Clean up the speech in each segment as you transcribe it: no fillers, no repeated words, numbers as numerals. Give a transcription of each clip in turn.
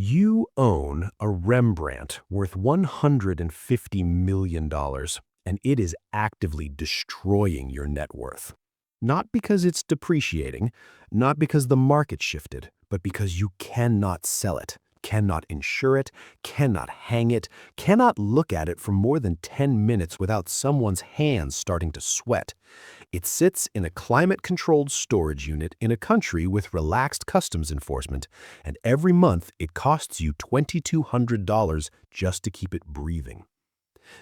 You own a Rembrandt worth $150 million, and it is actively destroying your net worth. Not because it's depreciating, not because the market shifted, but because you cannot sell it, cannot insure it, cannot hang it, cannot look at it for more than 10 minutes without someone's hands starting to sweat. It sits in a climate-controlled storage unit in a country with relaxed customs enforcement, and every month it costs you $2,200 just to keep it breathing.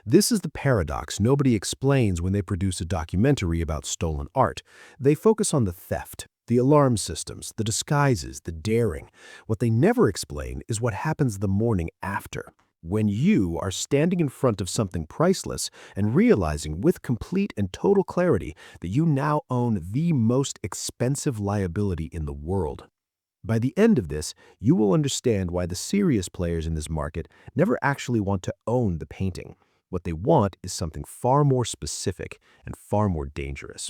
This is the paradox nobody explains when they produce a documentary about stolen art. They focus on the theft, the alarm systems, the disguises, the daring. What they never explain is what happens the morning after, when you are standing in front of something priceless and realizing with complete and total clarity that you now own the most expensive liability in the world. By the end of this, you will understand why the serious players in this market never actually want to own the painting. What they want is something far more specific and far more dangerous.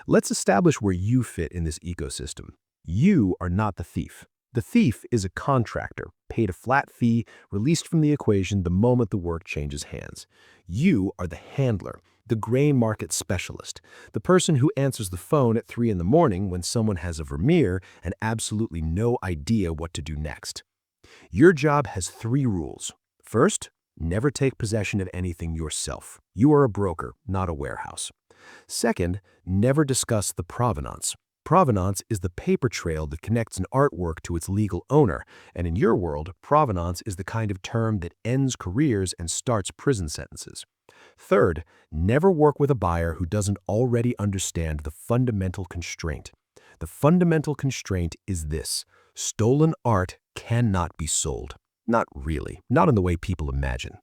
Let's establish where you fit in this ecosystem. You are not the thief. The thief is a contractor, paid a flat fee, released from the equation the moment the work changes hands. You are the handler, the gray market specialist, the person who answers the phone at 3 in the morning when someone has a Vermeer and absolutely no idea what to do next. Your job has 3 rules. First, never take possession of anything yourself. You are a broker, not a warehouse. Second, never discuss the provenance. Provenance is the paper trail that connects an artwork to its legal owner, and in your world, provenance is the kind of term that ends careers and starts prison sentences. Third, never work with a buyer who doesn't already understand the fundamental constraint. The fundamental constraint is this: stolen art cannot be sold. Not really, not in the way people imagine.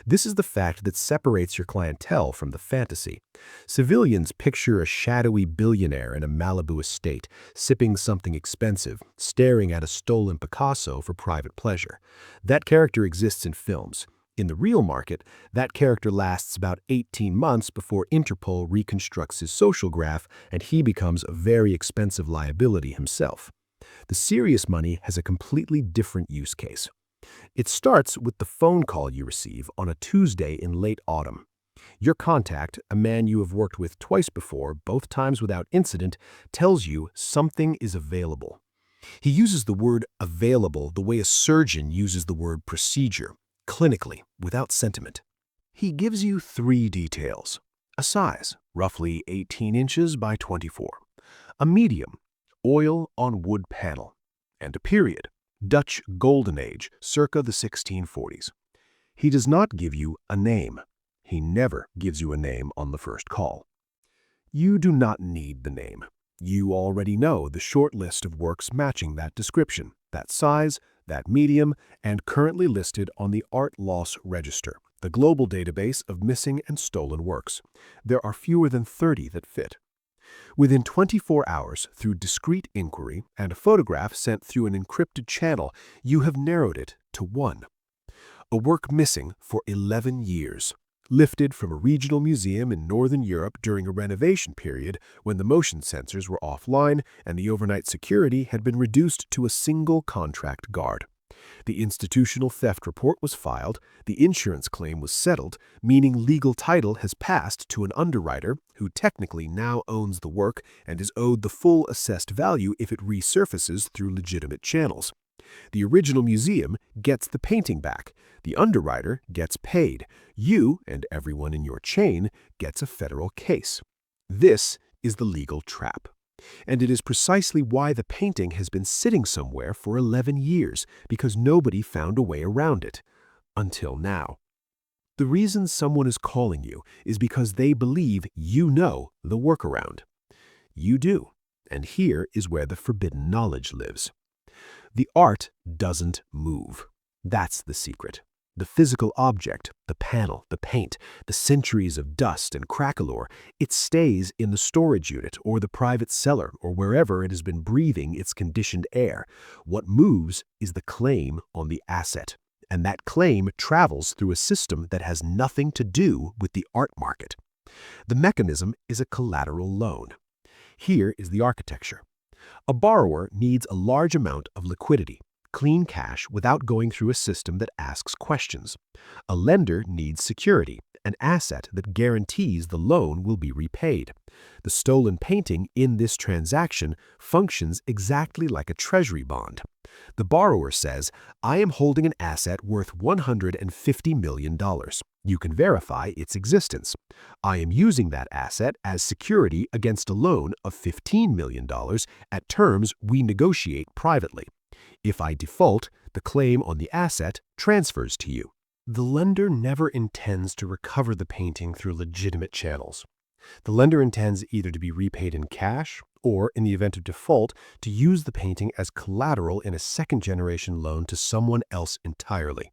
This is the fact that separates your clientele from the fantasy. Civilians picture a shadowy billionaire in a Malibu estate, sipping something expensive, staring at a stolen Picasso for private pleasure. That character exists in films. In the real market, that character lasts about 18 months before Interpol reconstructs his social graph and he becomes a very expensive liability himself. The serious money has a completely different use case. It starts with the phone call you receive on a Tuesday in late autumn. Your contact, a man you have worked with twice before, both times without incident, tells you something is available. He uses the word available the way a surgeon uses the word procedure, clinically, without sentiment. He gives you 3 details: a size, roughly 18 inches by 24, a medium, oil on wood panel, and a period, Dutch Golden Age, circa the 1640s. He does not give you a name. He never gives you a name on the first call. You do not need the name. You already know the short list of works matching that description, that size, that medium, and currently listed on the Art Loss Register, the global database of missing and stolen works. There are fewer than 30 that fit. Within 24 hours, through discreet inquiry and a photograph sent through an encrypted channel, you have narrowed it to 1. A work missing for 11 years, lifted from a regional museum in Northern Europe during a renovation period when the motion sensors were offline and the overnight security had been reduced to a single contract guard. The institutional theft report was filed, the insurance claim was settled, meaning legal title has passed to an underwriter who technically now owns the work and is owed the full assessed value if it resurfaces through legitimate channels. The original museum gets the painting back. The underwriter gets paid. You and everyone in your chain gets a federal case. This is the legal trap. And it is precisely why the painting has been sitting somewhere for 11 years, because nobody found a way around it. Until now. The reason someone is calling you is because they believe you know the workaround. You do, and here is where the forbidden knowledge lives. The art doesn't move. That's the secret. The physical object, the panel, the paint, the centuries of dust and craquelure, it stays in the storage unit or the private cellar or wherever it has been breathing its conditioned air. What moves is the claim on the asset, and that claim travels through a system that has nothing to do with the art market. The mechanism is a collateral loan. Here is the architecture. A borrower needs a large amount of liquidity, clean cash without going through a system that asks questions. A lender needs security, an asset that guarantees the loan will be repaid. The stolen painting in this transaction functions exactly like a treasury bond. The borrower says, "I am holding an asset worth $150 million. You can verify its existence. I am using that asset as security against a loan of $15 million at terms we negotiate privately. If I default, the claim on the asset transfers to you." The lender never intends to recover the painting through legitimate channels. The lender intends either to be repaid in cash or, in the event of default, to use the painting as collateral in a second-generation loan to someone else entirely.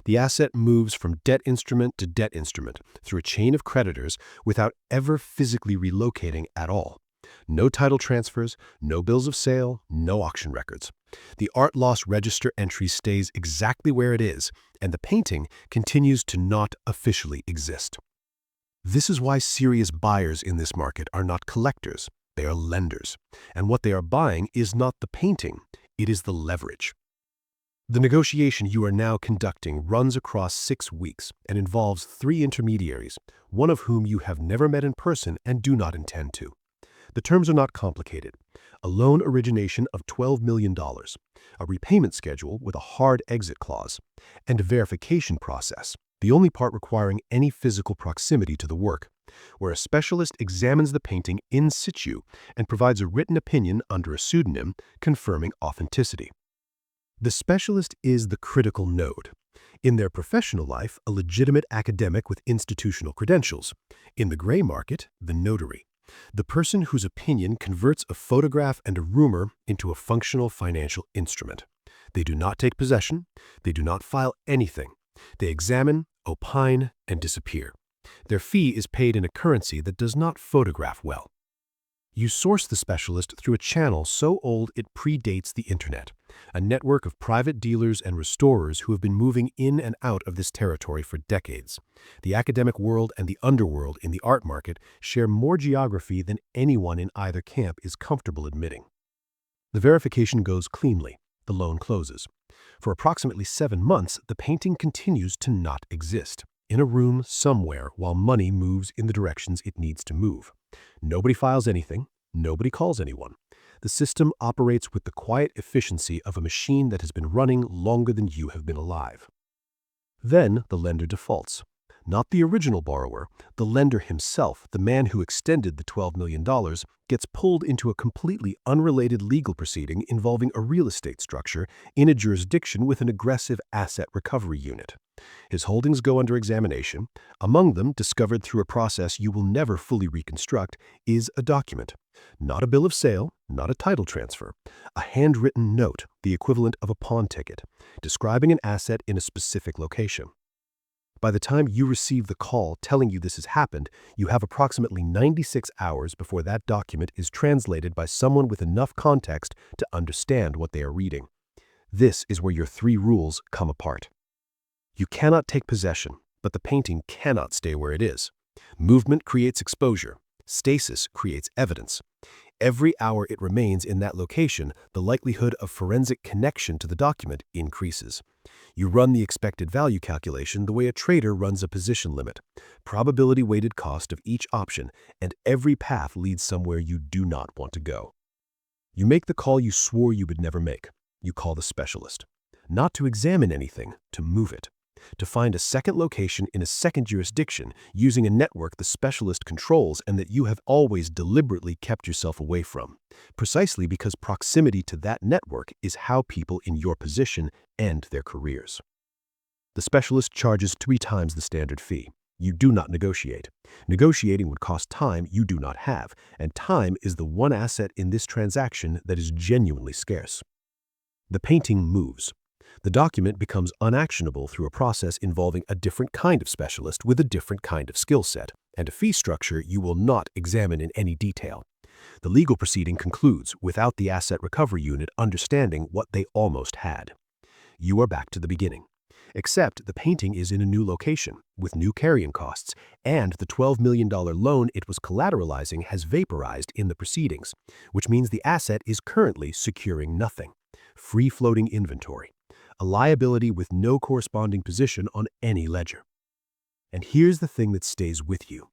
The asset moves from debt instrument to debt instrument through a chain of creditors without ever physically relocating at all. No title transfers, no bills of sale, no auction records. The art loss register entry stays exactly where it is, and the painting continues to not officially exist. This is why serious buyers in this market are not collectors, they are lenders. And what they are buying is not the painting, it is the leverage. The negotiation you are now conducting runs across 6 weeks and involves 3 intermediaries, one of whom you have never met in person and do not intend to. The terms are not complicated. A loan origination of $12 million, a repayment schedule with a hard exit clause, and a verification process, the only part requiring any physical proximity to the work, where a specialist examines the painting in situ and provides a written opinion under a pseudonym confirming authenticity. The specialist is the critical node. In their professional life, a legitimate academic with institutional credentials. In the gray market, the notary. The person whose opinion converts a photograph and a rumor into a functional financial instrument. They do not take possession. They do not file anything. They examine, opine, and disappear. Their fee is paid in a currency that does not photograph well. You source the specialist through a channel so old it predates the internet, a network of private dealers and restorers who have been moving in and out of this territory for decades. The academic world and the underworld in the art market share more geography than anyone in either camp is comfortable admitting. The verification goes cleanly. The loan closes. For approximately 7 months, the painting continues to not exist, in a room somewhere while money moves in the directions it needs to move. Nobody files anything. Nobody calls anyone. The system operates with the quiet efficiency of a machine that has been running longer than you have been alive. Then the lender defaults. Not the original borrower, the lender himself, the man who extended the $12 million, gets pulled into a completely unrelated legal proceeding involving a real estate structure in a jurisdiction with an aggressive asset recovery unit. His holdings go under examination. Among them, discovered through a process you will never fully reconstruct, is a document. Not a bill of sale, not a title transfer. A handwritten note, the equivalent of a pawn ticket, describing an asset in a specific location. By the time you receive the call telling you this has happened, you have approximately 96 hours before that document is translated by someone with enough context to understand what they are reading. This is where your 3 rules come apart. You cannot take possession, but the painting cannot stay where it is. Movement creates exposure. Stasis creates evidence. Every hour it remains in that location, the likelihood of forensic connection to the document increases. You run the expected value calculation the way a trader runs a position limit, probability-weighted cost of each option, and every path leads somewhere you do not want to go. You make the call you swore you would never make. You call the specialist. Not to examine anything, to move it. To find a second location in a second jurisdiction using a network the specialist controls and that you have always deliberately kept yourself away from, precisely because proximity to that network is how people in your position end their careers. The specialist charges 3 times the standard fee. You do not negotiate. Negotiating would cost time you do not have, and time is the one asset in this transaction that is genuinely scarce. The painting moves. The document becomes unactionable through a process involving a different kind of specialist with a different kind of skill set, and a fee structure you will not examine in any detail. The legal proceeding concludes without the asset recovery unit understanding what they almost had. You are back to the beginning. Except the painting is in a new location, with new carrying costs, and the $12 million loan it was collateralizing has vaporized in the proceedings, which means the asset is currently securing nothing. free-floating inventory, a liability with no corresponding position on any ledger. And here's the thing that stays with you.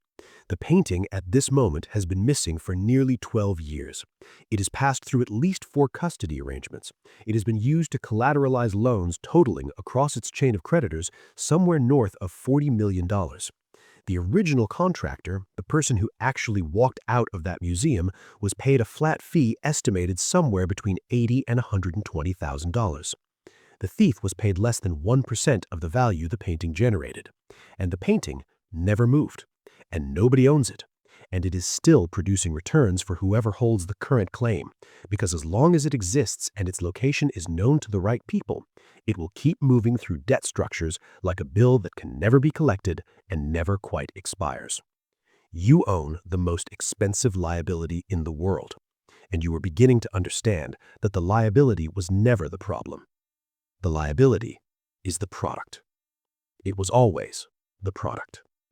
The painting at this moment has been missing for nearly 12 years. It has passed through at least 4 custody arrangements. It has been used to collateralize loans totaling across its chain of creditors somewhere north of $40 million. The original contractor, the person who actually walked out of that museum, was paid a flat fee estimated somewhere between $80,000 and $120,000. The thief was paid less than 1% of the value the painting generated. And the painting never moved. And nobody owns it. And it is still producing returns for whoever holds the current claim, because as long as it exists and its location is known to the right people, it will keep moving through debt structures like a bill that can never be collected and never quite expires. You own the most expensive liability in the world, and you are beginning to understand that the liability was never the problem. The liability is the product. It was always the product.